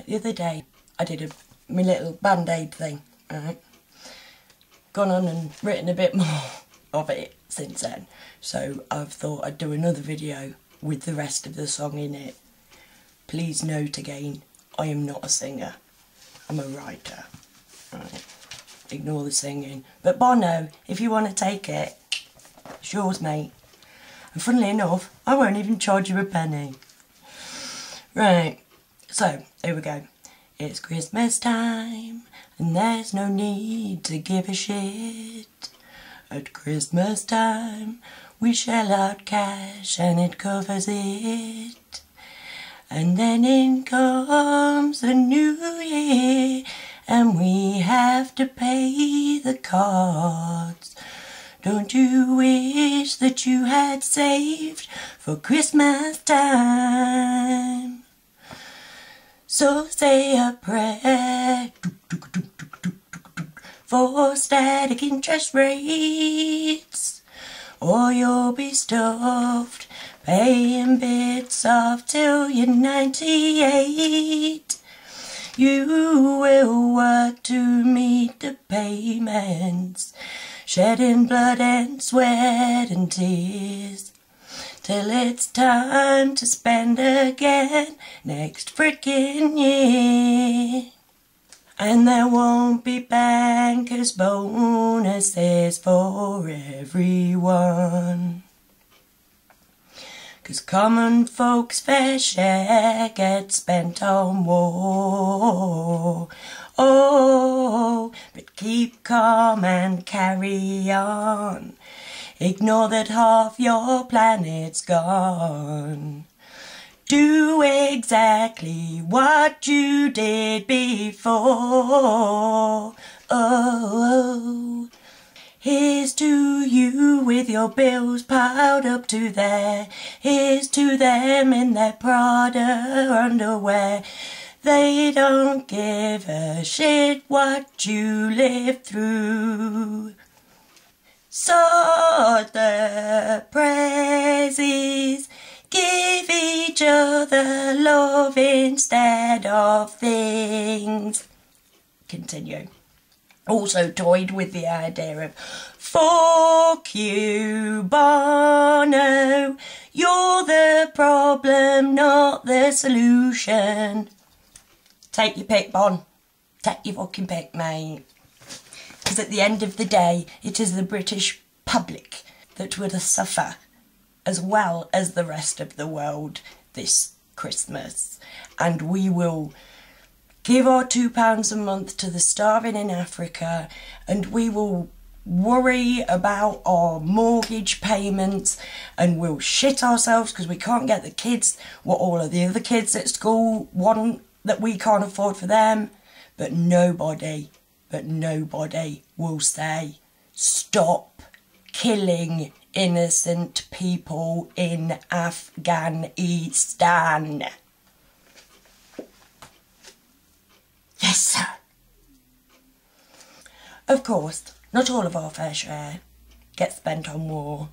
the other day I did my little band-aid thing, right? Gone on and written a bit more of it since then. So I've thought I'd do another video with the rest of the song in it. Please note again, I am not a singer. I'm a writer. Right. Ignore the singing. But Bono, if you want to take it, it's yours, mate. And funnily enough, I won't even charge you a penny. Right, so here we go. It's Christmas time, and there's no need to give a shit. At Christmas time, we shell out cash and it covers it. And then in comes the new year, and we have to pay the cards. Don't you wish that you had saved for Christmas time? So say a prayer for static interest rates, or you'll be stuffed paying bits off till you're 98. You will work to meet the payments, shedding blood and sweat and tears, till it's time to spend again next frickin' year. And there won't be bankers' bonuses for everyone, 'cause common folks' fair share gets spent on war. Oh, but keep calm and carry on. Ignore that half your planet's gone. Do exactly what you did before. Oh, here's to you with your bills piled up to there. Here's to them in their Prada underwear. They don't give a shit what you lived through. So the praises, give each other love instead of things. Continue. Also toyed with the idea of, fuck you, Bono, you're the problem, not the solution. Take your pick, Bon. Take your fucking pick, mate. Because at the end of the day, it is the British public that will suffer, as well as the rest of the world, this Christmas. And we will give our £2 a month to the starving in Africa, and we will worry about our mortgage payments, and we'll shit ourselves because we can't get the kids what all of the other kids at school want that we can't afford for them. But nobody will say, stop killing innocent people in Afghanistan. Yes, sir. Of course, not all of our fair share gets spent on war.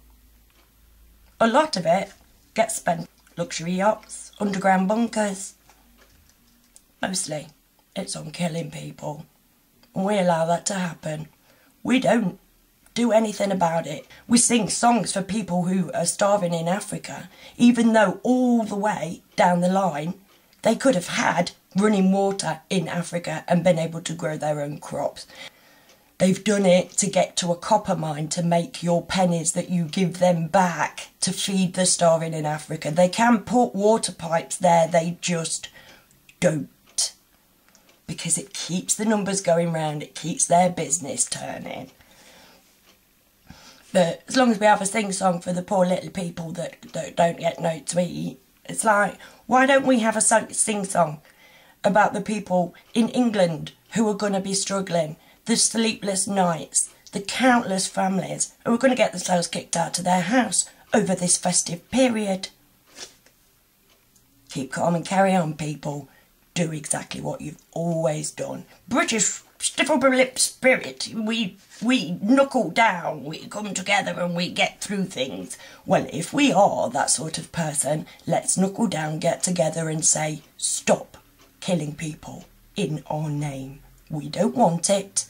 A lot of it gets spent on luxury yachts, underground bunkers. Mostly, it's on killing people. And we allow that to happen. We don't do anything about it. We sing songs for people who are starving in Africa, even though all the way down the line they could have had running water in Africa and been able to grow their own crops. They've done it to get to a copper mine to make your pennies that you give them back to feed the starving in Africa. They can put water pipes there, they just don't. Because it keeps the numbers going round, it keeps their business turning. But as long as we have a sing-song for the poor little people that don't get no to eat, it's like, why don't we have a sing-song about the people in England who are going to be struggling, the sleepless nights, the countless families who are going to get themselves kicked out of their house over this festive period? Keep calm and carry on, people. Do exactly what you've always done. British stiff upper lip spirit. We knuckle down, we come together and we get through things. Well, if we are that sort of person, let's knuckle down, get together and say, stop killing people in our name. We don't want it.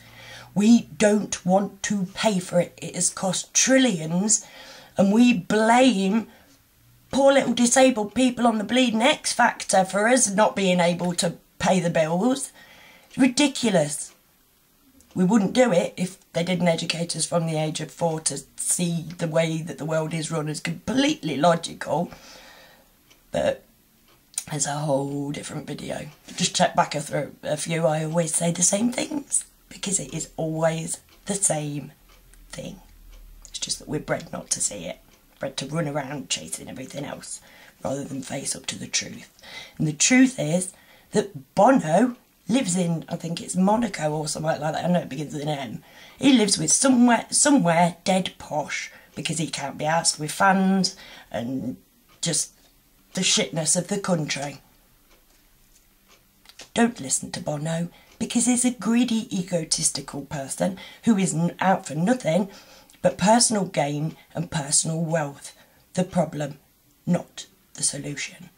We don't want to pay for it. It has cost trillions, and we blame poor little disabled people on the bleeding X Factor for us not being able to pay the bills. It's ridiculous. We wouldn't do it if they didn't educate us from the age of 4 to see the way that the world is run as completely logical. But it's a whole different video. Just check back through a few. I always say the same things because it is always the same thing. It's just that we're bred not to see it. Bred to run around chasing everything else rather than face up to the truth. And the truth is that Bono lives in, I think it's Monaco or something like that. I know it begins with an M. He lives with somewhere dead posh because he can't be asked with fans and just the shitness of the country. Don't listen to Bono because he's a greedy, egotistical person who is out for nothing but personal gain and personal wealth. The problem, not the solution.